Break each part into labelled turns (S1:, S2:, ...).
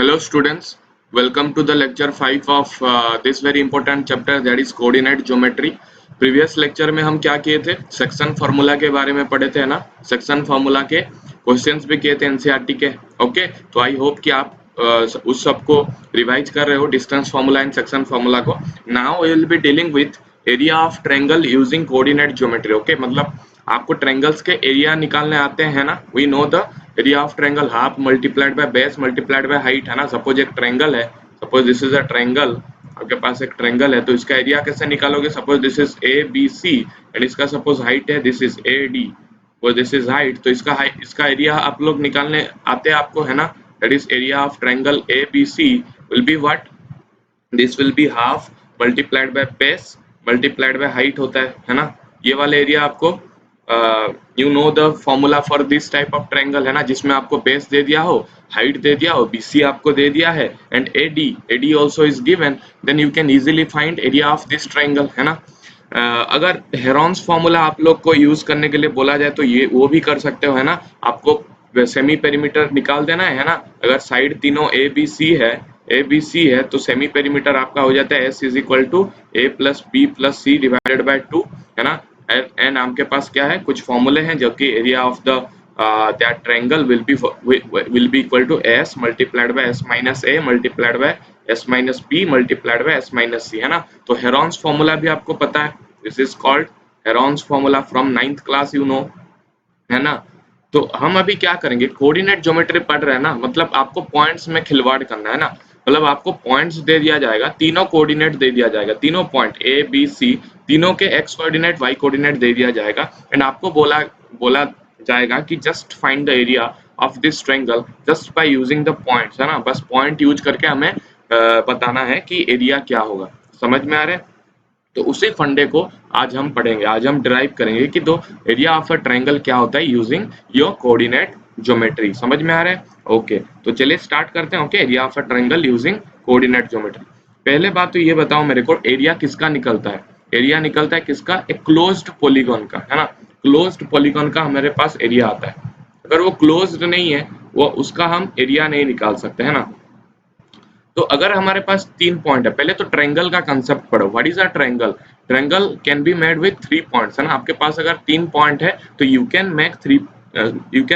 S1: Hello students, welcome to the lecture 5 of this very important chapter, that is coordinate geometry. Previous lecture में हम क्या किए थे, section formula के बारे में पढ़े थे ना, सेक्शन फार्मूला के क्वेश्चंस भी किए थे एनसीईआरटी के. ओके, तो आई होप कि आप उस सबको रिवाइज कर रहे हो, distance formula and section formula को. Now we will be dealing with area of triangle using coordinate geometry. Okay, मतलब आपको ट्रायंगल्स के एरिया निकालने आते हैं ना. We know the area of triangle half multiplied by base multiplied by height है ना. सपोज एक ट्रायंगल है, suppose this is a triangle, आपके पास एक ट्रायंगल है, तो इसका एरिया कैसे निकालोगे. Suppose this is A B C and इसका सपोज हाइट है, दिस इज ए डी और दिस इज हाइट, तो इसका एरिया आप लोग निकालने आते हैं आपको है ना. That is area of triangle A B C will be what, this will be half multiplied by base multiplied by height होता है ना. ये वाला एरिया आपको you know the formula for this type of triangle है ना, जिसमें आपको बेस दे दिया हो, हाइट दे दिया हो, बीसी आपको दे दिया है and AD also is given, then you can easily find area of this triangle है ना. अगर हेरॉन्स फॉर्मूला आप लोग को यूज करने के लिए बोला जाए तो ये वो भी कर सकते हो है ना. आपको सेमी पेरीमीटर निकाल देना है ना. अगर साइड तीनों ए बी सी है तो सेमी पेरीमीटर आपका हो जाता है S is equal to A plus B plus C divided by 2 है ना. एंड आपके पास क्या है, कुछ फॉर्मूले हैं जो कि area of the that triangle will be equal to S multiplied by S minus A multiplied by S minus B multiplied by S minus C है ना. तो हेरॉन्स फॉर्मूला भी आपको पता है, this is called Heron's formula from 9th class you know है ना. तो हम अभी क्या करेंगे, कोऑर्डिनेट ज्योमेट्री पढ़ रहे हैं ना, मतलब आपको पॉइंट्स में खिलवाड़ करना है ना. मतलब आपको पॉइंट्स दे दिया जाएगा, तीनों कोऑर्डिनेट दे दिया जाएगा, तीनों पॉइंट ए बी सी तीनों के एक्स कोऑर्डिनेट वाई कोऑर्डिनेट दे दिया जाएगा एंड आपको बोला जाएगा कि just find the area of this triangle just by using the points है ना. बस पॉइंट यूज करके हमें बताना है कि एरिया क्या होगा. समझ में आ रहा है. तो उसी फंडे को आज हम पढ़ेंगे, आज हम डिराइव करेंगे कि दो एरिया ऑफ अ ट्रायंगल क्या होता है यूजिंग योर कोऑर्डिनेट ज्योमेट्री. समझ में आ रहा है. ओके, तो चलिए स्टार्ट करते हैं. Okay, area of a triangle using coordinate geometry. पहले बात तो ये बताओ मेरे को, एरिया किसका निकलता है. एरिया निकलता है किसका, एक क्लोज्ड पॉलीगॉन का है ना. क्लोज्ड पॉलीगॉन का हमारे पास एरिया आता है. अगर वो क्लोज्ड नहीं है, वो उसका हम एरिया नहीं निकाल सकते है ना. तो अगर हमारे पास 3 पॉइंट है, पहले तो ट्रायंगल का कांसेप्ट पढ़ो. What is a triangle. Triangle can be made with 3 points है ना. आपके पास अगर 3 पॉइंट है तो you can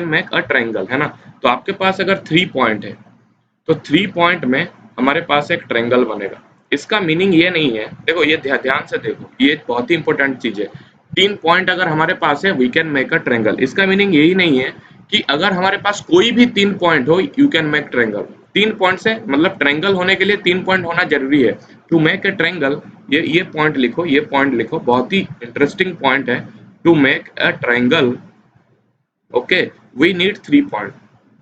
S1: make a triangle है ना. तो आपके पास अगर 3 पॉइंट है तो 3 पॉइंट में हमारे पास एक ट्रायंगल बनेगा. इसका मीनिंग ये नहीं है, देखो ये ध्यान से देखो, ये बहुत ही इंपॉर्टेंट चीज है. 3 पॉइंट अगर हमारे पास है, we can make a triangle. इसका मीनिंग यही नहीं है कि अगर हमारे पास कोई भी 3 पॉइंट हो you can make triangle. 3 point से मतलब ट्रायंगल होने के लिए 3 पॉइंट होना जरूरी है. टू मेक अ ट्रायंगल, ये पॉइंट लिखो, ये पॉइंट लिखो, बहुत ही इंटरेस्टिंग पॉइंट है. To make a triangle, okay, we need 3 point.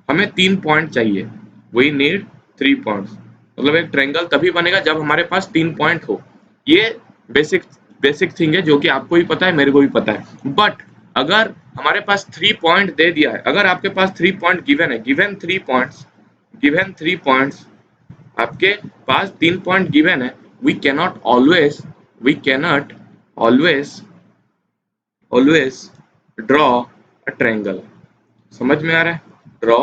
S1: हमें 3 पॉइंट चाहिए. We need 3 points. मतलब एक ट्रायंगल तभी बनेगा जब हमारे पास 3 पॉइंट हो. ये बेसिक थिंग है जो कि आपको भी पता है, मेरे को भी पता है. बट अगर हमारे पास 3 पॉइंट दे दिया है, अगर आपके पास 3 पॉइंट गिवन है, गिवन 3 पॉइंट्स, आपके पास 3 पॉइंट गिवन है, we cannot always draw a triangle. समझ में आ रहा है. ड्रॉ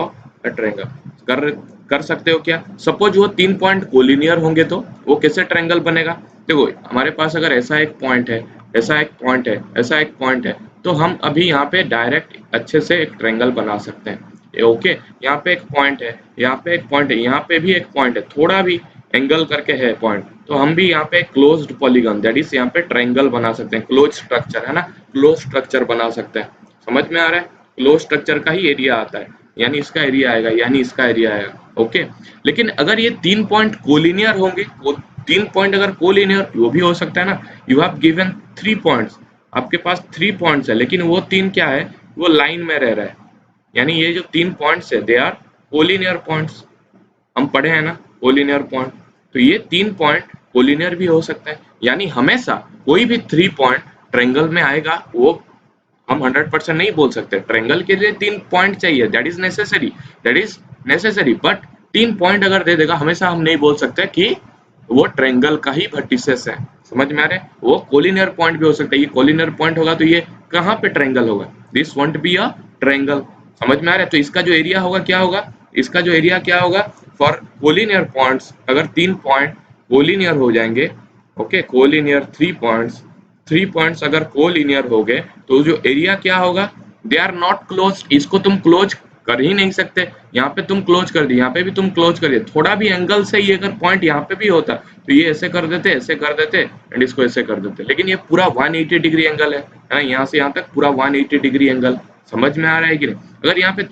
S1: अ ट्रायंगल कर सकते हो क्या. सपोज वो 3 पॉइंट कोलिनियर होंगे तो वो कैसे ट्रायंगल बनेगा. देखो हमारे पास अगर ऐसा एक पॉइंट है, ऐसा एक पॉइंट है, ऐसा एक पॉइंट है, तो हम अभी यहाँ पे डायरेक्ट अच्छे से एक ट्रायंगल बना सकते हैं. ओके, यहाँ पे एक पॉइंट है, यहाँ पे एक पॉइंट है, यहाँ पे भी एक पॉइंट है, थोड़ा भी एंगल करके है पॉइंट, तो हम भी यहाँ पे क्लोज्ड पॉलीगन दैट इज यहाँ पे ट्रायंगल बना सकते हैं. क्लोज स्ट्रक्चर है ना, क्लोज स्ट्रक्चर बना सकते हैं. समझ में आ रहा है. क्लोज स्ट्रक्चर का ही एरिया आता है, यानी इसका एरिया आएगा, यानी इसका एरिया आएगा. ओके, लेकिन अगर ये 3 पॉइंट कोलिनियर होंगे, वो 3 पॉइंट अगर कोलिनियर, वो भी हो सकता है ना. यू हैव गिवन 3 पॉइंट्स, आपके पास 3 पॉइंट्स है, लेकिन वो 3 क्या है, वो लाइन में रह रहा है. यानी ये जो 3 पॉइंट्स है, दे आर कोलिनियर पॉइंट्स. हम पढ़े हैं ना कोलिनियर पॉइंट. तो ये 3 पॉइंट कोलिनियर भी हो सकता है. यानी हमेशा कोई भी 3 पॉइंट ट्रायंगल में आएगा, वो हम 100% नहीं बोल सकते. ट्रायंगल के लिए 3 पॉइंट चाहिए, that is necessary. But 3 point अगर दे देगा, हमेशा हम नहीं बोल सकते कि वो ट्रायंगल का ही वर्टिसेस है. समझ में आ रहा है. वो कोलिनियर पॉइंट भी हो सकता है. ये कोलिनियर पॉइंट होगा तो ये कहाँ पे ट्रायंगल होगा, this won't be a triangle. समझ में आ रहा है. तो इसका जो एरिया होगा क्या होगा, इसका जो एरिया क्या होगा, फॉर कोलिनियर पॉइंट्स, अगर 3 पॉइंट कोलिनियर हो जाएंगे, ओके, कोलिनियर 3 पॉइंट्स अगर कोलिनियर हो गए तो जो एरिया क्या होगा, दे आर नॉट क्लोज, इसको तुम क्लोज कर ही नहीं सकते। यहाँ पे तुम क्लोज कर दिए, यहाँ पे भी तुम क्लोज करिए, थोड़ा भी एंगल से ये अगर पॉइंट यहाँ पे भी होता तो ये ऐसे कर देते, ऐसे कर देते एंड इसको ऐसे कर देते, लेकिन ये पूरा 180 डिग्री एंगल है ना, यहाँ से यहाँ तक पूरा 180 डिग्री एंगल। समझ में आ रहा है कि नहीं? अगर यहाँ पे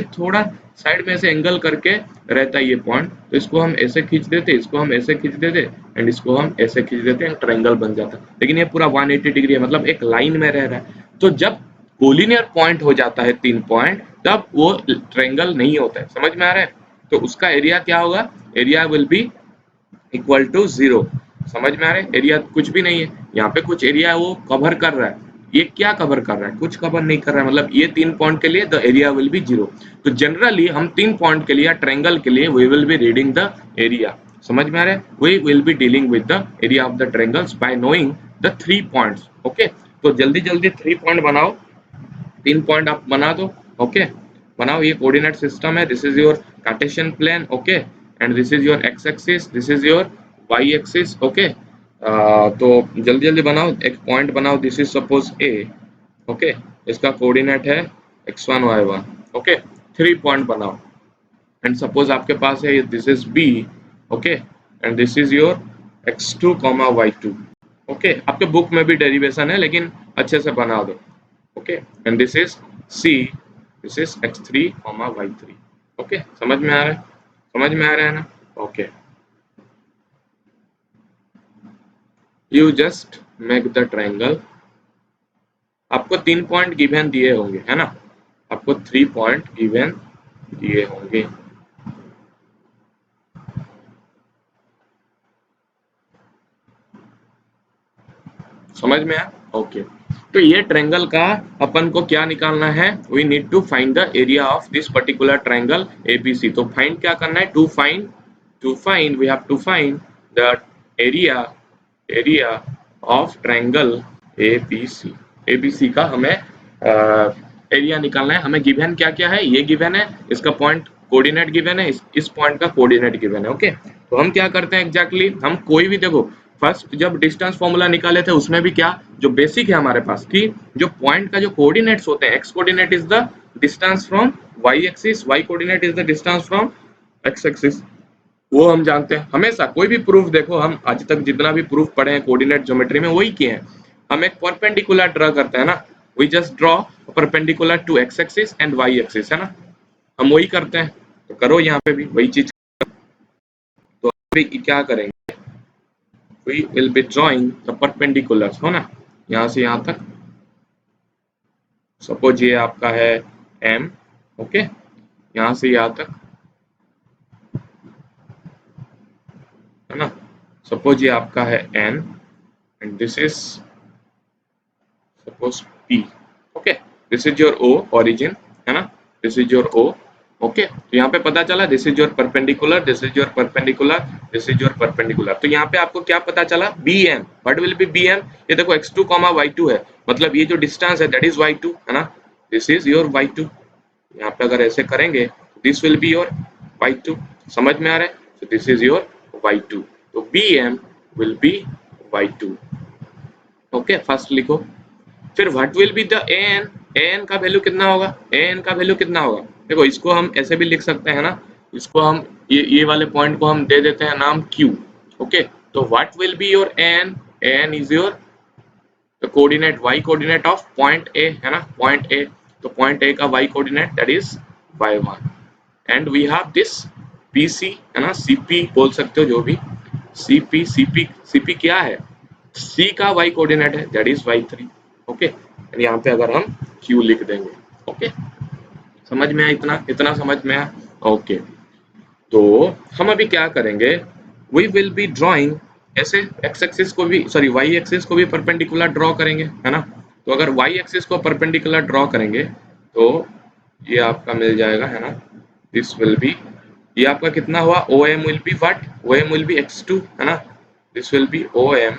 S1: थोड़ा साइड में ऐसे एंगल करके रहता है ये पॉइंट, तो इसको हम ऐसे खींच देते, इसको हम ऐसे खींच देते एंड इसको हम ऐसे खींच देते एंड ट्रायंगल बन जाता। लेकिन ये पूरा 180 डिग्री है, मतलब एक लाइन में रह रहा है। तो जब कोलिनियर पॉइंट हो जाता है 3 पॉइंट, तब वो ट्रायंगल नहीं होता है। समझ में आ रहा है? तो उसका एरिया क्या होगा, area will be equal to 0। समझ में आ रहा है? एरिया कुछ भी नहीं है, यहाँ पे कुछ एरिया वो कवर कर रहा है, ये क्या कवर कर रहा है, कुछ कवर नहीं कर रहा है, मतलब ये 3 पॉइंट के लिए द एरिया विल बी 0। तो जनरली हम 3 पॉइंट के लिए या ट्रायंगल के लिए we will be reading the area. समझ में आ रहा है? We will be dealing with the area of the triangles by knowing the 3 points. Okay, तो जल्दी जल्दी 3 पॉइंट बनाओ, 3 पॉइंट आप बना दो। ओके, बनाओ। ये कोऑर्डिनेट सिस्टम है, this is your Cartesian plane, okay, and this is your X axis, this is your Y axis. Okay, तो जल्दी जल्दी बनाओ, एक पॉइंट बनाओ, this is suppose A, okay, इसका कोऑर्डिनेट है x1 y1, ओके, 3 पॉइंट बनाओ। एंड सपोज आपके पास है this is B, okay, and this is your x2 y2। Okay, आपके बुक में भी डेरिवेशन है, लेकिन अच्छे से बना दो। Okay, and this is C, this is x3 y3। Okay, समझ में आ रहा है? समझ में आ रहा है ना? Okay, you just make the triangle. आपको 3 पॉइंट गिवन दिए होंगे, है ना? आपको 3 पॉइंट गिवन दिए होंगे। समझ में आया? ओके, तो ये ट्रायंगल का अपन को क्या निकालना है, we need to find the area of this particular triangle ABC. तो फाइंड क्या करना है, to find we have to find the area area of triangle ABC. ABC का हमें एरिया निकालना है। हमें गिवन क्या क्या है, ये गिवन है, इसका पॉइंट कोऑर्डिनेट गिवन है, इस पॉइंट का कोऑर्डिनेट गिवन है। ओके, तो हम क्या करते हैं एग्जैक्टली, हम कोई भी, देखो फर्स्ट जब डिस्टेंस फॉर्मूला निकाले थे उसमें भी क्या, जो बेसिक है हमारे पास कि जो पॉइंट का जो कोऑर्डिनेट्स होते हैं, X coordinate is the distance from Y axis, Y coordinate is the distance from X axis, वो हम जानते हैं। हमेशा कोई भी प्रूफ देखो, हम आज तक जितना भी प्रूफ पढ़े हैं कोऑर्डिनेट ज्योमेट्री में वही किए हैं। हम एक परपेंडिकुलर ड्रा करते हैं ना, we just draw perpendicular to X axis and Y axis, है ना, हम वही करते हैं। तो करो यहाँ पे भी वही चीज। तो अभी क्या करेंगे, we will be drawing the perpendicular, हो ना, यहाँ से यहाँ तक। सपोज ये आपका है एम, ओके, यहाँ से यहाँ तक, है ना। सपोज ये आपका है N and this is suppose P, okay, this is your O origin, है ना, this is your O. Okay, तो यहाँ पे पता चला this is your perpendicular, this is your perpendicular, this is your perpendicular. तो यहाँ पे आपको क्या पता चला, B M, what will be B M, ये देखो x2 y2 है, मतलब ये जो डिस्टेंस है दैट इज y2, है ना, दिस इज योर y2। यहाँ पे अगर ऐसे करेंगे this will be your y2। समझ में आ रहा है? तो दिस इज योर y2, तो B M will be y2। Okay, first लिखो। फिर what will be the N, N का वैल्यू कितना होगा, एन का वैल्यू कितना होगा, देखो इसको हम ऐसे भी लिख सकते हैं ना, इसको हम ये वाले पॉइंट को हम दे देते हैं नाम Q। ओके, तो what will be your N, N is your coordinate y coordinate of point A, है ना, पॉइंट ए। तो पॉइंट ए का y coordinate that is y1 and we have this PC, है ना, CP बोल सकते हो जो भी, CP क्या है, C का y कोऑर्डिनेट है दैट इज y3। ओके, यहाँ पे अगर हम Q लिख देंगे। ओके, समझ में आया? इतना इतना समझ में आया? ओके, तो हम अभी क्या करेंगे, वी विल बी ड्रॉइंग ऐसे एक्स एक्सिस को भी, सॉरी वाई एक्सिस को भी परपेंडिकुलर ड्रॉ करेंगे, है ना। तो अगर वाई एक्सिस को परपेंडिकुलर ड्रॉ करेंगे तो ये आपका मिल जाएगा, है ना, दिस विल बी, ये आपका कितना हुआ, O M will be what, O M will be x2, है ना, this will be O M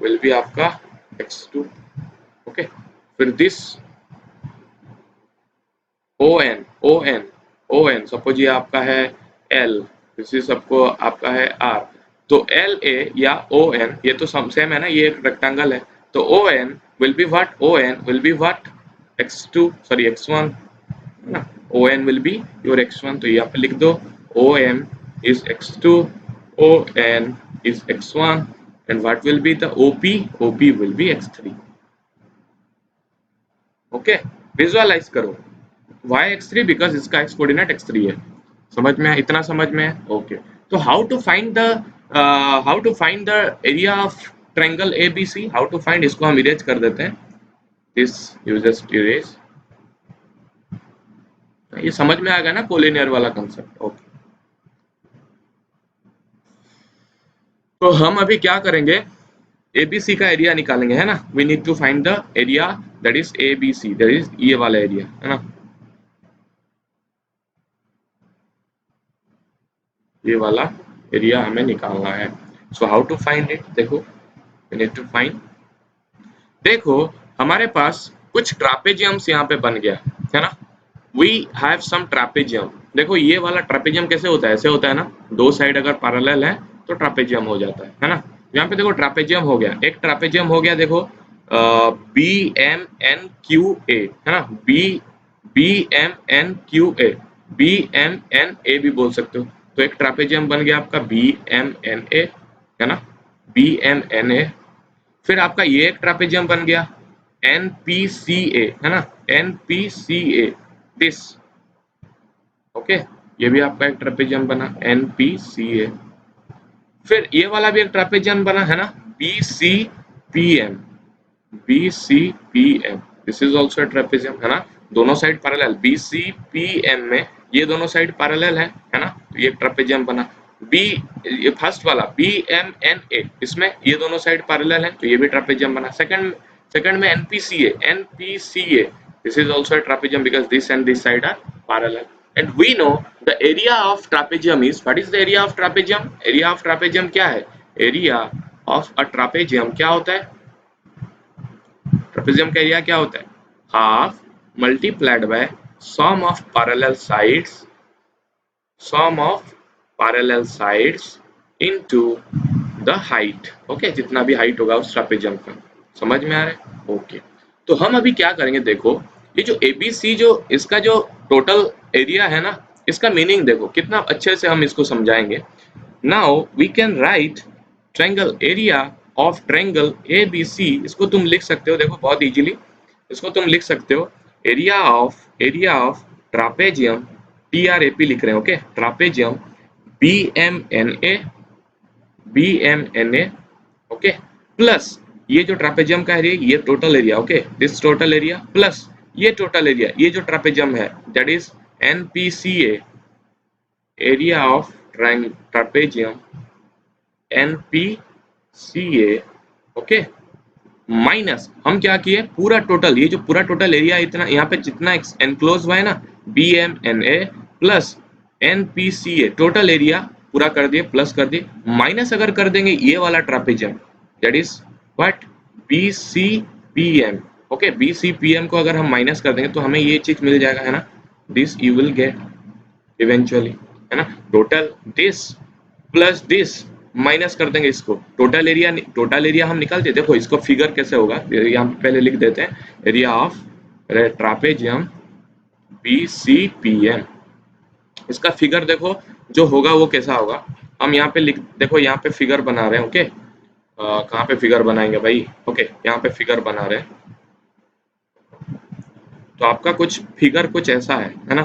S1: will be आपका x2। ओके, फिर this O N O N, suppose ये आपका है एल, दिस इज सबको आपका है आर, तो एल ए या ओ एन ये तो सेम है ना, ये एक रेक्टेंगल है, तो O N will be what, O N will be what, x2 sorry x1 है ना, O N will be your x1, तो यहाँ पे लिख दो O N is x2, O N is x1 and what will be the OP, OP will be x3। Okay, visualise करो y x3 because इसका x coordinate x3 है। समझ में, इतना समझ में है? ओके, तो how to find the area of triangle ABC, how to find, इसको हम इरेज कर देते हैं, दिस यू जस्ट इरेज, ये समझ में आ गया ना कोलिनियर वाला कंसेप्ट। ओके, तो हम अभी क्या करेंगे, एबीसी का एरिया निकालेंगे, है ना, we need to find the area that is ABC, that is ये वाला एरिया, है ना, ये वाला एरिया हमें निकालना है। So how to find it, देखो वी नीड टू फाइंड, देखो हमारे पास कुछ ट्रापेजियम्स यहाँ पे बन गया है ना, वी हैव सम ट्रापेजियम, देखो ये वाला ट्रापेजियम कैसे होता है, ऐसे होता है ना, दो साइड अगर पैरेलल है तो ट्रापेजियम हो जाता है ना, यहाँ पे देखो ट्रापेजियम हो गया, एक ट्रापेजियम हो गया, देखो B M N Q A, है ना, B B M N Q A, B M N A भी बोल सकते हो, तो एक ट्रापेजियम बन गया आपका बी एम एन ए, है ना, बी एम एन ए, फिर आपका ये एक ट्रापेजियम बन गया एन पी सी ए, है ना, N P C A, this, okay, ये भी आपका एक ट्रापेजियम बना एन पी सी ए, फिर ये वाला भी एक ट्रापेजियम बना है ना, B C P M, B C P M, this is also trapezium, है ना, दोनों side parallel, B C P M में ये दोनों साइड पैरेलल है ना, तो ये ट्रेपेजियम बना, बी, ये फर्स्ट वाला बी एम एन ए, इसमें ये दोनों साइड पैरेलल है, तो ये भी ट्रेपेजियम बना, सेकंड सेकंड में NPCA, NPCA, this is also trapezium because this and this side are parallel, and we know the area of trapezium is, what is the area of trapezium, area of trapezium क्या है, area of a trapezium क्या होता है, trapezium का area क्या होता है, half multiplied by sum of parallel sides, sum of parallel sides into the height, okay, जितना भी हाइट होगा उस ट्रेपेजियम का, समझ में आ रहा है? ओके, तो हम अभी क्या करेंगे, देखो ये जो एबीसी, जो इसका जो टोटल एरिया है ना, इसका मीनिंग देखो कितना अच्छे से हम इसको समझाएंगे। Now we can write triangle area of triangle ABC, इसको तुम लिख सकते हो, देखो बहुत इजीली इसको तुम लिख सकते हो, area of trapezium, T R A P लिख रहे हैं, okay, trapezium B M N A, B M N A, okay, plus ये जो ट्रापेजियम का एरिया, ये total area, okay, this total area plus ये टोटल एरिया, ये जो ट्रापेजियम है that is NPCA, area of trapezium NPCA, okay, minus हम क्या किए, पूरा टोटल, ये जो पूरा टोटल एरिया इतना यहाँ पे जितना एनक्लोज हुआ है ना, B M N A plus N P C A, total area पूरा कर दिए, प्लस कर दिए, माइनस अगर कर देंगे ये वाला trapezium that is what, B C P M, okay, B C P M को अगर हम माइनस कर देंगे तो हमें ये चीज मिल जाएगा, है ना, this you will get eventually, है ना, total this plus this, minus कर देंगे इसको, टोटल एरिया हम निकालते हैं, देखो इसको फिगर कैसे होगा, यहाँ पहले लिख देते हैं, area of trapezium B C P M, इसका फिगर देखो जो होगा वो कैसा होगा, हम यहाँ पे लिख, देखो यहाँ पे फिगर बना रहे हैं, ओके, कहाँ पे फिगर बनाएंगे भाई, ओके, यहाँ पे फिगर बना रहे हैं, तो आपका कुछ फिगर कुछ ऐसा है ना,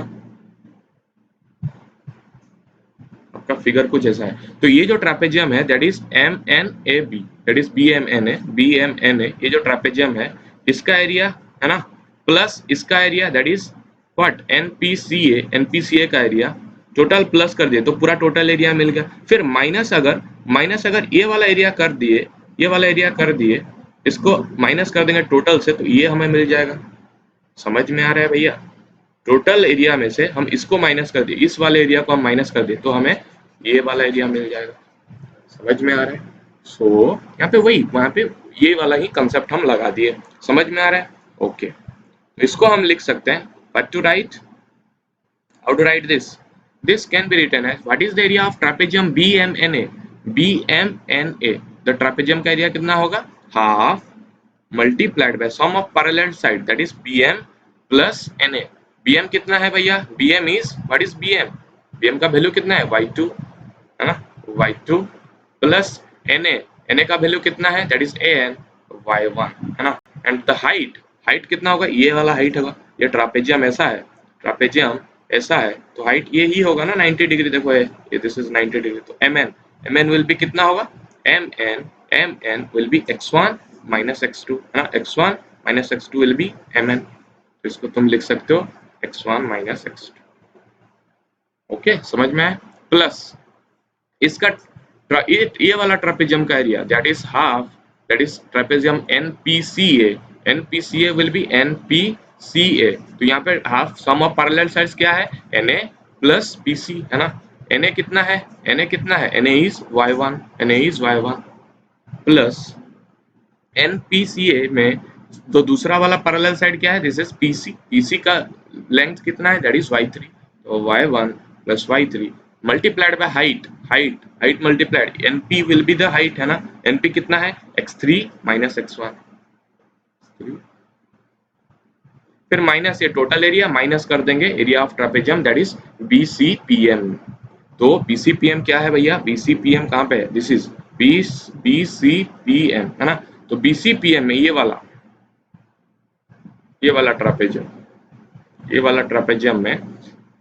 S1: आपका फिगर कुछ ऐसा है, तो ये जो ट्रापेजियम है that is M N A B, that is B M N A, B M N A, ये जो ट्रापेजियम है इसका एरिया, है ना, प्लस इसका area that is what, N P C A, N P C A का area, total plus कर दिए तो पूरा टोटल एरिया मिल गया, फिर माइनस अगर ये वाला एरिया कर दिए, ये वाला एरिया कर दिए, इसको माइनस कर देंगे टोटल से, तो ये हमें मिल जाएगा, समझ में आ रहा है भैया, टोटल एरिया में से हम इसको माइनस कर दिए, इस वाले एरिया को हम माइनस कर दिए तो हमें ये वाला एरिया मिल जाएगा, समझ में आ रहा है? सो यहाँ पे वही, वहां पे ये वाला ही कंसेप्ट हम लगा दिए, समझ में आ रहा है? ओके, तो इसको हम लिख सकते हैं, but to write How to write this? This can be written as what is the area of trapezium BMNA? BMNA. The trapezium का area कितना होगा? Half multiplied by sum of parallel side, that is BM plus NA. BM कितना है भैया? BM is, what is BM? BM का value कितना है? Y2 है ना, Y2 प्लस NA का वैल्यू कितना है? दैट इज AN, Y1 है ना. एंड द हाइट कितना होगा? ये वाला हाइट होगा. ये ट्रापेजियम ऐसा है, ट्रापेजियम ऐसा है तो हाइट ये ही होगा ना 90 डिग्री. देखो ये दिस इज 90 डिग्री, तो MN विल बी कितना होगा? MN will be x1 minus x2 है ना. x1 minus x2 will be MN. तो इसको तुम लिख सकते हो x1 माइनस x2. ओके, समझ में आया? प्लस इसका ये वाला ट्रापेजियम का area that is half, that is trapezium NPCA. NPCA will be NPCA. तो यहाँ पे half sum of parallel sides क्या है? NA प्लस PC है ना. NA कितना है? NA कितना है? NA is Y1, NA is Y1 plus NPCA में तो दूसरा वाला पैरेलल साइड क्या है? This is PC. PC का लेंथ कितना है? That is Y3. तो Y1 plus Y3 multiplied by height multiplied NP will be the height है ना. NP कितना है? x3 minus x1. फिर माइनस ये टोटल एरिया माइनस कर देंगे area of trapezium that is BCPM. तो BCPM क्या है भैया? BCPM कहाँ पे है? दिस इज BCPM है ना. तो BCPM में ये वाला ट्रापेजियम में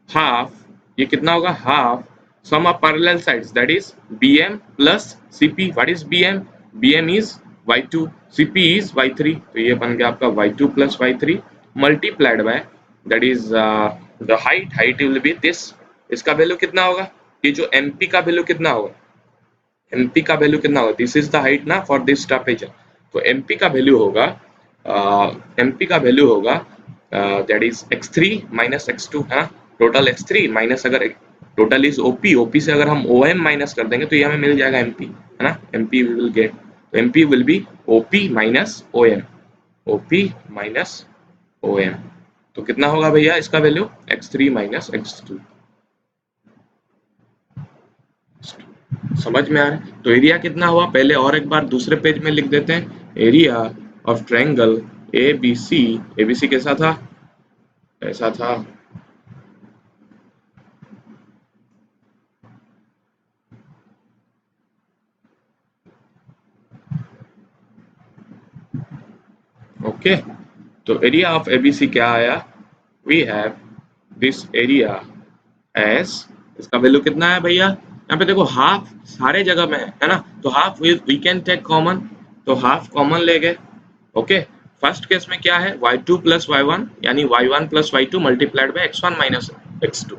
S1: हाफ, ये कितना होगा? Half sum of parallel sides, that is BM plus CP. what is BM? BM is Y2, CP is Y3. तो ये बन गया आपका Y2 plus Y3 multiplied by that is the height will be this. इसका value कितना होगा? ये जो MP का वैल्यू कितना होगा? MP का वैल्यू कितना होगा? दिस इज द हाइट ना फॉर दिस ट्रापेजियम. तो MP का वैल्यू होगा that is x3 minus x2 है ना. टोटल x3 माइनस, अगर टोटल इज OP से अगर हम OM माइनस कर देंगे तो ये हमें मिल जाएगा MP है ना. MP we will get, तो MP will be OP minus OM, OP minus OM. तो कितना होगा भैया इसका वैल्यू? x3 minus x2. समझ में आ रहा है? तो एरिया कितना हुआ? पहले और एक बार दूसरे पेज में लिख देते हैं. एरिया ऑफ ट्रायंगल ABC कैसा था? ऐसा था. ओके, तो एरिया ऑफ ABC क्या आया? We have this area as, इसका वैल्यू कितना है भैया? यहाँ पे देखो हाफ सारे जगह में है ना, तो half we can take common, तो हाफ कॉमन ले गए. ओके, फर्स्ट केस में क्या है? y2 प्लस y1 यानी y1 plus y2 multiplied by x1 minus x2.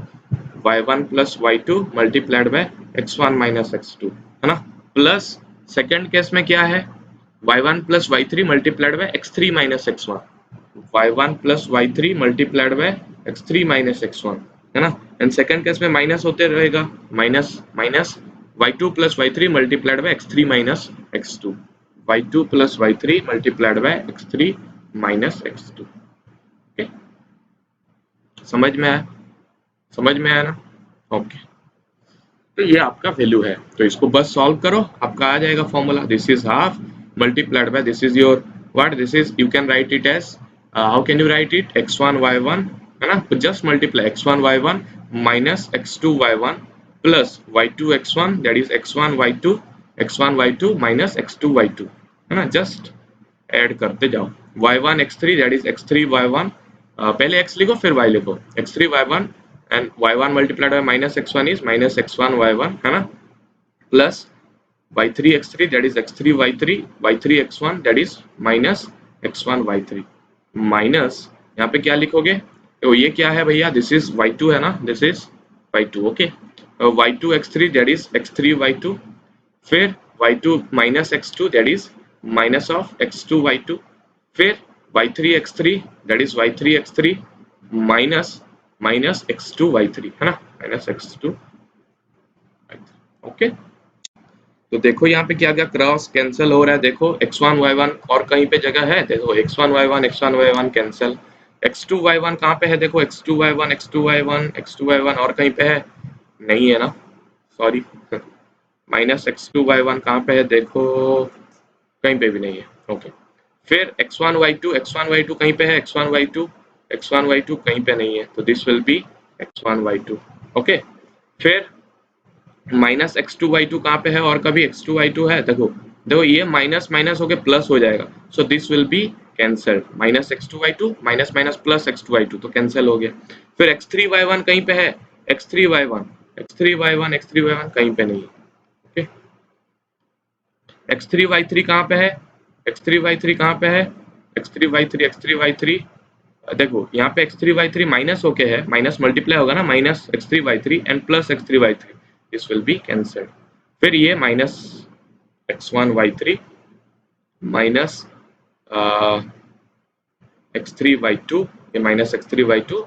S1: y1 plus y2 multiplied by x1 minus x2 है ना. प्लस सेकेंड केस में क्या है? y1 plus y3 multiplied by x3 minus x1. y1 plus y3 multiplied by x3 minus x1 है ना. And second case में minus होते रहेगा, minus y2 plus y3 multiplied by x3 minus x2. y2 plus y3 multiplied by x3 minus x2. Okay, समझ में आया ना. Okay, तो ये आपका वैल्यू है, तो इसको बस सॉल्व करो, आपका आ जाएगा formula. This is half multiplied by this is your what, this is, you can write it as, how can you write it? x1 y1 है ना. तो just multiply x1 y1 minus x2 y1 plus y2 x1 that is x1 y2 minus x2 y2 है ना. Just add करते जाओ. y1 x3 that is x3 y1, पहले x लिखो फिर y लिखो, x3 y1 and y1 multiplied by minus x1 is minus x1 y1 है ना, plus y3 x3 that is x3 y3 x1 that is minus x1 y3 minus यहाँ पे क्या लिखोगे? तो ये क्या है भैया? दिस इज y2 है ना, this is y2. Okay, y2 x3 that is x3 y2, फिर y2 minus x2 that is minus of x2 y2, फिर y3 x3 that is y3 x3 minus x2 y3 है ना, minus x2 y3. Okay, तो देखो यहाँ पे क्या क्या क्रॉस कैंसिल हो रहा है. देखो x1 y1 और कहीं पे जगह है, देखो x1 y1 कैंसिल, x2y1 कहाँ पे है? देखो x2y1 x2y1 x2y1 और कहीं पे है? नहीं है ना, सॉरी। माइनस x2y1 कहाँ पे है? देखो कहीं पे भी नहीं है। ओके, फिर x1y2 कहीं पे है? x1y2 कहीं पे नहीं है, तो this will B x1y2। Okay, फिर माइनस x2y2 कहाँ पे है? और कभी x2y2 है? देखो देखो ये माइनस माइनस होके प्लस हो जाएगा, so this will be cancelled. Minus x2y2 minus minus plus x2y2 तो कैंसिल हो गया। फिर x3y1 कहीं पे है? x3y1 कहीं पे नहीं है। ओके, x3y3 कहाँ पे है? x3y3 कहाँ पे है? x3y3 देखो यहाँ पे x3y3 माइनस होके है, माइनस मल्टीप्लाई होगा ना, minus x3y3 and plus x3y3, this will be cancelled. फिर ये माइनस x1y3 माइनस x3y2, ये minus x3y2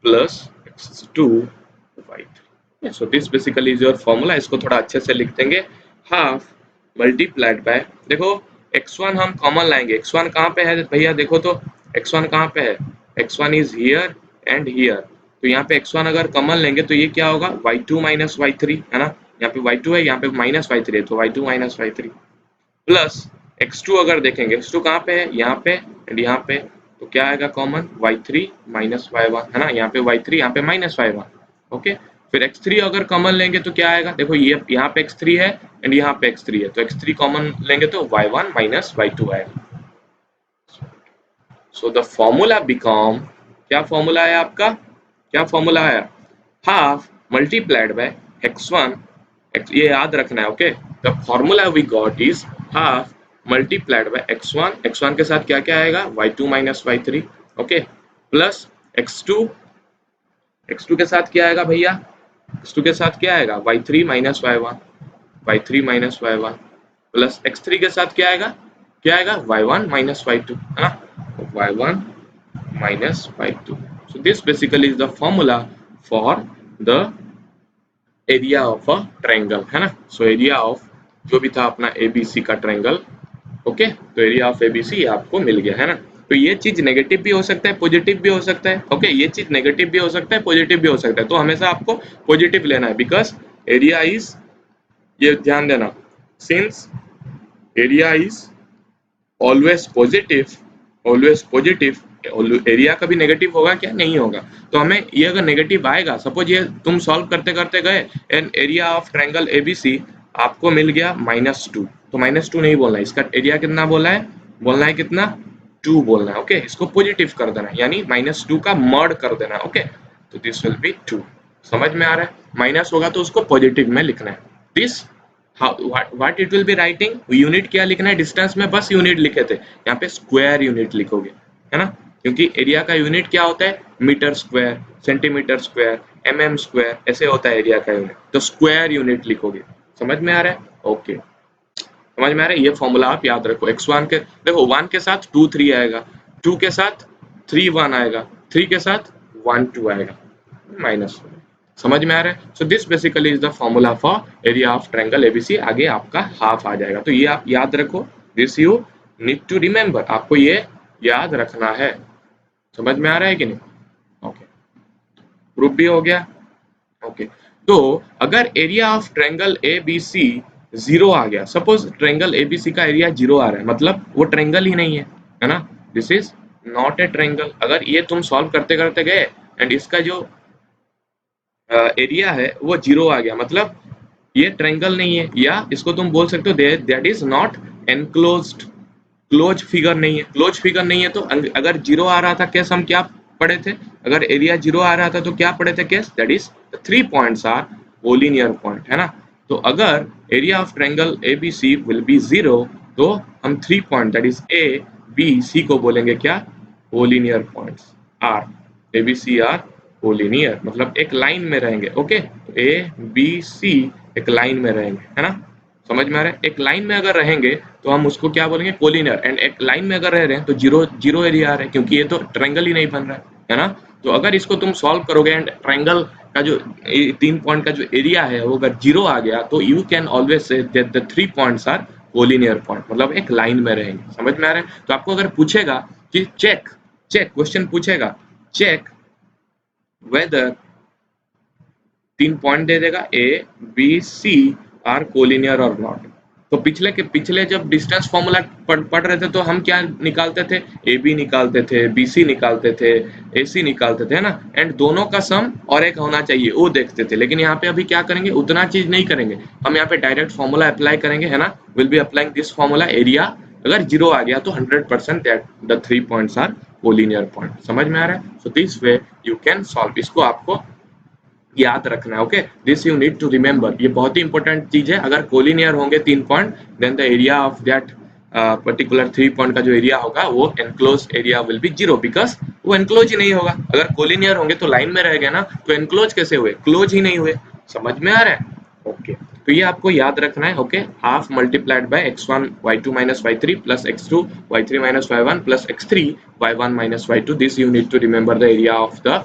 S1: plus x2y3। So this basically is your formula. इसको थोड़ा अच्छे से लिख देंगे, हाफ मल्टीप्लाइड बाय, देखो x1 हम कॉमन लाएंगे, x1 कहाँ पे है भैया? देखो तो x1 कहाँ पे है? x1 is here and here, तो यहाँ पे x1 अगर कॉमन लेंगे तो ये क्या होगा? y2 माइनस y3 है ना, यहाँ पे y2 है, यहाँ पे माइनस y3 है, तो y2 minus y3 plus x2 अगर देखेंगे, x2 कहाँ पे है? यहाँ पे एंड यहाँ पे, तो क्या आएगा कॉमन? y3 माइनस y1 है ना, यहाँ पे y3 यहाँ पे माइनस y1। ओके, फिर x3 अगर कॉमन लेंगे तो क्या आएगा? देखो ये यहाँ पे x3 है एंड यहाँ पे x3 है, तो x3 कॉमन लेंगे तो y1 माइनस y2 आएगा। सो द फॉर्मूला बिकम, क्या फॉर्मूला है आपका? क्या फॉर्मूला है? हाफ मल्टीप्लाइड बाय x1, ये याद रखना है। Okay, the formula we got is half multiplied by x1, x1 के साथ क्या क्या आएगा? y2 minus y3। Okay, plus x2, x2 के साथ क्या आएगा भैया? x2 के साथ क्या आएगा? y3 minus y1, y3 minus y1 plus x3 के साथ क्या आएगा? क्या आएगा? y1 माइनस y2 है ना, y1 minus y2। So this basically is the formula for the area of a triangle है ना। So area of जो भी था अपना ABC का ट्रायंगल, ओके, तो एरिया ऑफ ABC आपको मिल गया है ना। तो ये चीज नेगेटिव भी हो सकता है, पॉजिटिव भी हो सकता है। ओके, ये चीज नेगेटिव भी हो सकता है, पॉजिटिव भी हो सकता है, तो हमेशा आपको पॉजिटिव लेना है, बिकॉज एरिया इज, ये ध्यान देना, since area is always positive, always positive, area कभी नेगेटिव होगा क्या? नहीं होगा। तो हमें ये अगर नेगेटिव आएगा, सपोज ये तुम सॉल्व करते करते गए and area of triangle ABC आपको मिल गया -2, तो -2 नहीं बोलना है, इसका एरिया कितना बोला है? बोलना है कितना? 2 बोलना है। ओके, इसको पॉजिटिव कर देना है, यानी -2 का मॉड कर देना है। ओके, तो दिस विल बी 2। समझ में आ रहा है? माइनस होगा तो उसको पॉजिटिव में लिखना है। This what it will be writing, unit क्या लिखना है? डिस्टेंस में बस यूनिट लिखे थे, यहाँ पे स्क्वायर यूनिट लिखोगे, है ना, क्योंकि एरिया का यूनिट क्या होता है? Metre square, centimetre square, square, ऐसे होता है एरिया का यूनिट, तो स्क्वायर यूनिट लिखोगे। समझ में आ रहा है? ओके, समझ में आ रहा है? ये फॉर्मूला आप याद रखो। x1 के देखो 1 के साथ 2 3 आएगा, 2 के साथ 3 1 आएगा, 3 के साथ 1 2 आएगा, माइनस। समझ में आ रहा है? So this basically is the formula for area of triangle ABC. आगे आपका हाफ आ जाएगा, तो ये आप याद रखो, this you need to remember, आपको ये याद रखना है। समझ में आ रहा है कि नहीं? ओके, प्रूफ भी हो गया। ओके, तो अगर एरिया ऑफ ट्रायंगल एबीसी 0 आ गया, सपोज ट्रायंगल एबीसी का एरिया 0 आ रहा है, मतलब वो ट्रायंगल ही नहीं है ना, this is not a triangle. अगर ये तुम सॉल्व करते करते गए एंड इसका जो एरिया है वो 0 आ गया, मतलब ये ट्रायंगल नहीं है, या इसको तुम बोल सकते हो that is not enclosed, close figure नहीं है। क्लोज फिगर नहीं है तो अगर 0 आ रहा था केस, हम क्या पढ़े थे? अगर एरिया 0 आ रहा था तो क्या पढ़े थे case? That is 3 points are collinear point, है ना। तो अगर area of triangle ABC will be 0, तो हम 3 पॉइंट that is A B C को बोलेंगे क्या? Collinear points are, A B C are collinear, मतलब एक लाइन में रहेंगे। ओके, तो ए बी सी एक लाइन में रहेंगे, है ना। समझ में आ रहा है? एक लाइन में अगर रहेंगे तो हम उसको क्या बोलेंगे? कोलिनियर। एंड एक लाइन में अगर रह रहे हैं तो जीरो जीरो एरिया आ रहा है, क्योंकि ये तो ट्रायंगल ही नहीं बन रहा है ना। तो अगर इसको तुम सॉल्व करोगे एंड ट्रायंगल का जो 3 पॉइंट का जो एरिया है वो अगर 0 आ गया, तो you can always say that the 3 points are collinear point, मतलब एक लाइन में रहेंगे। समझ में आ रहा है? तो आपको अगर पूछेगा कि चेक, क्वेश्चन पूछेगा चेक वेदर, 3 पॉइंट दे देगा, A B C are collinear or not. तो पिछले जब डिस्टेंस फॉर्मूला पढ़ रहे थे तो हम क्या निकालते थे, ए बी निकालते थे, बी सी निकालते थे, ए सी निकालते थे, है ना, एंड दोनों का सम और एक होना चाहिए वो देखते थे। लेकिन यहाँ पे अभी क्या करेंगे, उतना चीज नहीं करेंगे, हम यहाँ पे डायरेक्ट फॉर्मूला अप्लाई करेंगे, है ना, will be applying this formula. Area अगर जीरो आ गया तो 100% that the 3 points are collinear point. समझ में आ रहा है? So this way you can solve, इसको आपको याद रखना है। Okay, this you need to remember, ये बहुत ही इंपॉर्टेंट चीज है। अगर कोलिनियर होंगे 3 point, then the area of that particular 3 point का जो एरिया होगा वो enclose area will be zero, because वो एनक्लोज ही नहीं होगा। अगर कोलिनियर होंगे तो लाइन में रह गए ना, तो एनक्लोज कैसे हुए, क्लोज ही नहीं हुए। समझ में आ रहा है? ओके, तो ये आपको याद रखना है। Okay, half multiplied by x1 y2 minus y3 plus x2 y3 minus y1 plus x3 y1 minus y2, this you need to remember the area of the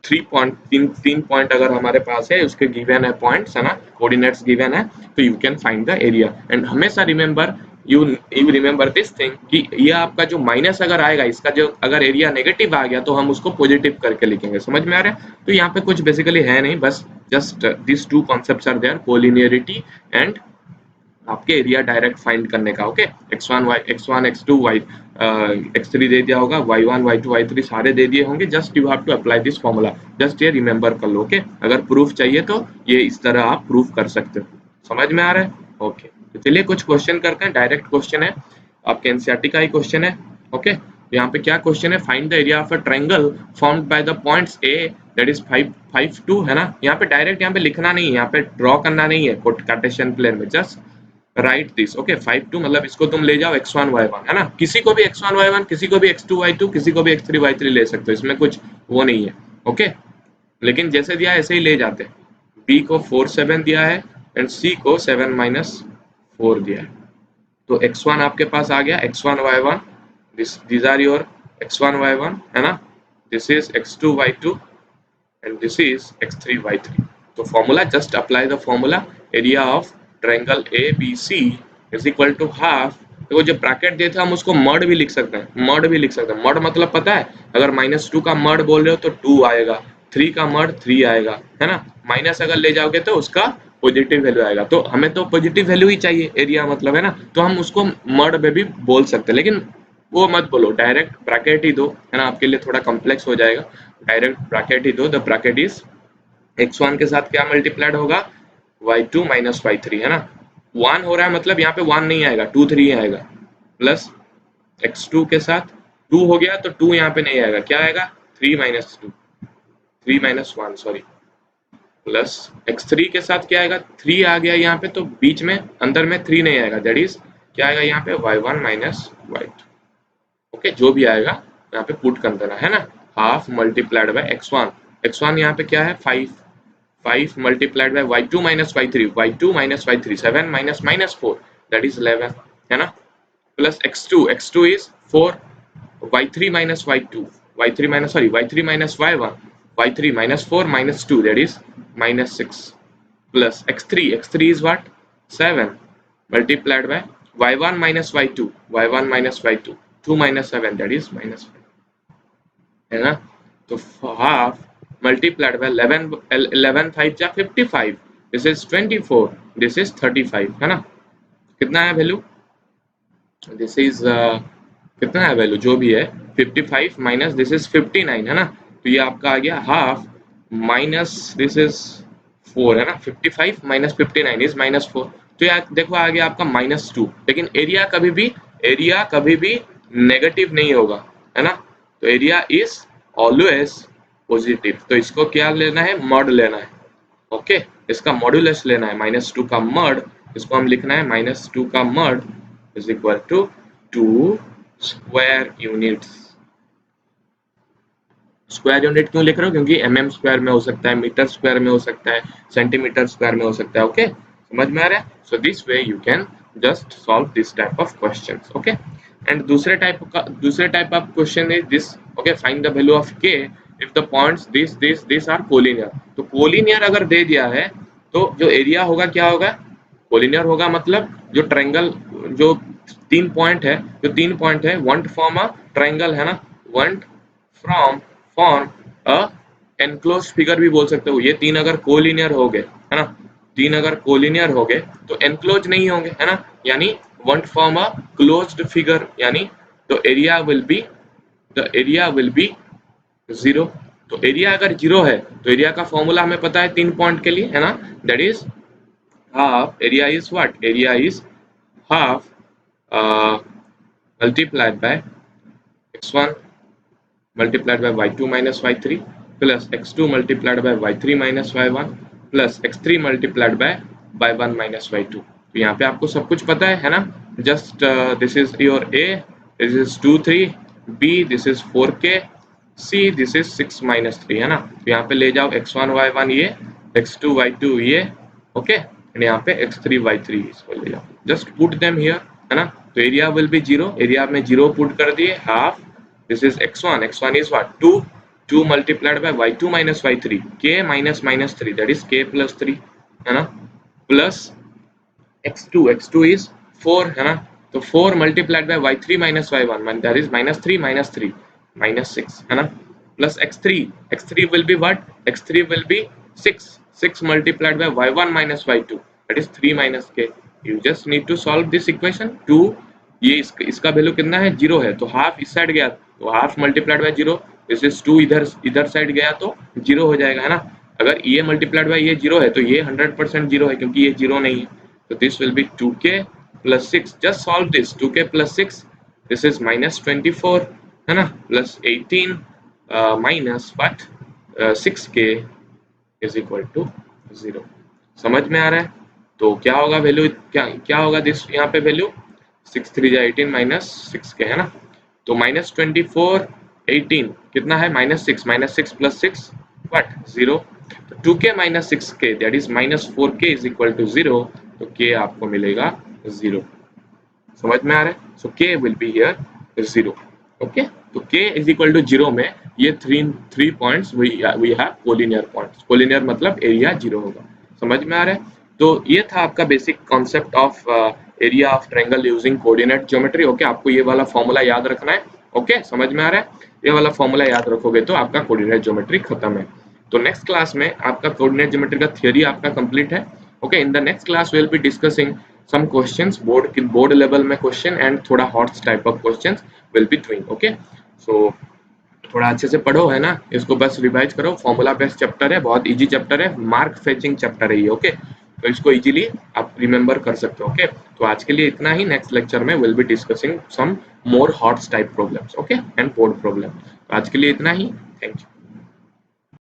S1: 3 point. तीन पॉइंट अगर हमारे पास है, उसके गिवन है पॉइंट्स, है ना, coordinates given है, तो you can find the area. And हमेशा remember, you remember this thing कि ये आपका जो माइनस अगर आएगा, इसका जो अगर एरिया नेगेटिव आ गया तो हम उसको पॉजिटिव करके लिखेंगे। समझ में आ रहा है? तो यहाँ पे कुछ बेसिकली है नहीं, बस just this two concepts are there, collinearity and आपके एरिया डायरेक्ट फाइंड करने का। Okay, x1 x2 y x3 दे दिया होगा, y1 y2 y3 सारे दे दिए होंगे, just you have to apply this formula, just ये रिमेंबर कर लो। ओके, अगर प्रूफ चाहिए तो ये इस तरह आप प्रूफ कर सकते हो। समझ में आ रहा है? ओके, तो चलिए कुछ क्वेश्चन करते हैं। डायरेक्ट क्वेश्चन है, आपके एनसीईआरटी का ही क्वेश्चन है। ओके, यहाँ पे क्या क्वेश्चन है, find the area of a triangle formed by the points A that is 5 5 2, है ना। यहाँ पे डायरेक्ट यहाँ पे लिखना नहीं है, यहाँ पे ड्रॉ करना नहीं है कार्टेशियन प्लेन में, जस्ट राइट दिस। ओके, 5 2 मतलब इसको तुम ले जाओ x1 y1, है ना, किसी को भी x1 y1, किसी को भी x2 y2, किसी को भी x3 y3 ले सकते हो, इसमें कुछ वो नहीं है। ओके, लेकिन जैसे दिया है ऐसे ही ले जाते हैं। b को 4 7 दिया है एंड c को 7 माइनस 4 दिया है, तो x1 आपके पास आ गया, x1 y1, these are your x1 y1, है ना, this is x2 y2 and this is x3 y3। तो formula, just apply the formula, area of triangle A B C is equal to half. देखो जो bracket दिए थे हम उसको mud भी लिख सकते हैं, मर्ड भी लिख सकते हैं। मर्ड मतलब पता है, अगर -2 का मर्ड बोल रहे हो तो 2 आएगा, 3 का मर्ड 3 आएगा, है ना, माइनस अगर ले जाओगे तो उसका पॉजिटिव वैल्यू आएगा। तो हमें तो पॉजिटिव वैल्यू ही चाहिए एरिया मतलब, है ना, तो हम उसको मर्ड में भी बोल सकते हैं, लेकिन वो मत बोलो, डायरेक्ट ब्रैकेट ही दो, है ना, आपके लिए थोड़ा कॉम्प्लेक्स हो जाएगा। डायरेक्ट ब्रैकेट ही दो, द ब्रैकेट इज x1 के साथ क्या मल्टीप्लाइड होगा, y2 माइनस y3, है ना। 1 हो रहा है मतलब यहाँ पे 1 नहीं आएगा, 2 3 आएगा, प्लस x2 के साथ 2 हो गया तो 2 यहाँ पे नहीं आएगा, क्या आएगा, 3 minus 2, 3 minus 1 sorry, plus x3 के साथ क्या आएगा, 3 आ गया यहाँ पे, तो बीच में अंदर में 3 नहीं आएगा, दैट इज क्या आएगा यहाँ पे, y1 माइनस y2। ओके, जो भी आएगा यहाँ पे पुट कर देना, है ना। Half multiplied by x1, x1 यहाँ पे क्या है 5, 5 multiplied by y2 minus y3, y2 minus y3, 7 minus minus 4, that is 11, है ना, plus x2, x2 is 4, y3 minus y2, y3 minus sorry y3 minus y1, y3 minus 4 minus 2, that is minus 6, plus x3, x3 is what, 7 multiplied by y1 minus y2, y1 minus y2, 2 minus 7, that is minus 5, है ना। तो half multiplied bye 11, 11 5 जा 55, this is 24, this is 35, है ना। कितना है value, this is कितना है वैल्यू जो भी है, 55 माइनस दिस इज 59, है ना। तो ये आपका आ गया हाफ माइनस दिस इज 4, है ना, 55 माइनस 59 इज -4, तो यार देखो आ गया आपका -2। लेकिन एरिया कभी भी नेगेटिव नहीं होगा, है ना, तो एरिया इज ऑलवेज पॉजिटिव। तो इसको क्या लेना है, मॉड लेना है। ओके, इसका मॉड्यूलस लेना है, -2 का मॉड, इसको हम लिखना है -2 का mod is equal to 2 square units. Square unit क्यों लिख रहे हो, क्योंकि mm स्क्वायर में हो सकता है, मीटर स्क्वायर में हो सकता है, सेंटीमीटर स्क्वायर में हो सकता है। ओके, समझ में आ रहा है? So this way you can just solve this type of questions. Okay, and दूसरे type of question is this. Okay, find the value of k if the points this are collinear. तो collinear अगर दे दिया है तो जो area होगा क्या होगा, कोलिनियर होगा, मतलब जो ट्रायंगल जो 3 पॉइंट है, जो 3 पॉइंट है, वांट फॉर्म अ ट्रायंगल, है ना, want from form a enclosed figure भी बोल सकते हो। ये तीन अगर कोलिनियर हो गए, है ना, तीन अगर कोलिनियर हो गए तो एनक्लोज नहीं होंगे, है ना, यानी won't form a closed figure, यानी the area will be, the area will be zero. तो एरिया अगर जीरो है तो एरिया का फॉर्मूला हमें पता है 3 पॉइंट के लिए, है ना, that is half area is what, area is half multiplied by x1 multiplied by y2 minus y3 plus x2 multiplied by y3 minus y1 plus x3 multiplied by y1 minus y2। तो यहाँ पे आपको सब कुछ पता है ना, just this is your a, this is 2 3, b this is 4k, c this is 6 minus 3, है ना। तो यहाँ पे ले जाओ x1 y1 ये, x2 y2 ये, ओके, एंड यहाँ पे x3 y3 इसको ले जाओ, जस्ट पुट देम हियर, है ना। तो area will be zero, area में जीरो पुट कर दिए, half this is x1, x1 is what, 2, 2 multiplied by y2 minus y3, k minus minus 3, that is k plus 3, है ना, plus x2, x2 is 4, है ना, तो 4 multiplied by y3 minus y1, that is minus 3 minus 3 minus 6, है ना, plus x3, x3 will be what, x3 will be 6, 6 multiplied by y1 minus y2, that is 3 minus k। you just need to solve this equation। 2 ये इसका value कितना है, zero है, तो half इस side गया तो half multiplied by zero, this is 2 इधर इधर साइड गया तो जीरो हो जाएगा, है ना। अगर ये मल्टीप्लाइड बाय ये जीरो है तो ये 100% जीरो है क्योंकि ये जीरो नहीं है, तो this will be 2k plus 6, just solve this, 2k plus 6, this is minus 24, है ना, plus 18 minus what 6k is equal to 0। समझ में आ रहा है। तो क्या होगा वैल्यू, क्या क्या होगा दिस यहाँ पे वैल्यू, 6 3 जा 18 माइनस 6k, है ना। तो माइनस 24 18 कितना है, माइनस 6 प्लस 6 व्हाट 0। तो 2k minus 6k that is minus 4k is equal to 0। तो k आपको मिलेगा 0। समझ में आ रहा है। So k will be here 0, okay. तो k इज इक्वल टू 0 में ये three points we have collinear points, collinear मतलब एरिया 0 होगा। समझ में आ रहा है। तो ये था आपका basic concept of area of triangle using coordinate geometry, okay. आपको ये वाला फॉर्मूला याद रखना है, ओके, समझ में आ रहा है। ये वाला फॉर्मूला याद रखोगे तो आपका कोऑर्डिनेट ज्योमेट्री खत्म है। तो नेक्स्ट क्लास में आपका कोऑर्डिनेट ज्योमेट्री का थ्योरी आपका कंप्लीट है, okay. In the next class we will be discussing some questions, board level में question and थोड़ा hot type of questions will be doing, okay। so थोड़ा अच्छे से पढ़ो, है ना, इसको बस रिवाइज करो। फॉर्मूला बेस्ड चैप्टर है, बहुत इजी चैप्टर है, मार्क फेचिंग चैप्टर है ये, ओके। तो इसको इजीली आप रिमेंबर कर सकते हो, ओके। तो आज के लिए इतना ही, नेक्स्ट लेक्चर में will be discussing some more hot type problems, okay, and board problem. तो आज के लिए इतना ही, थैंक यू।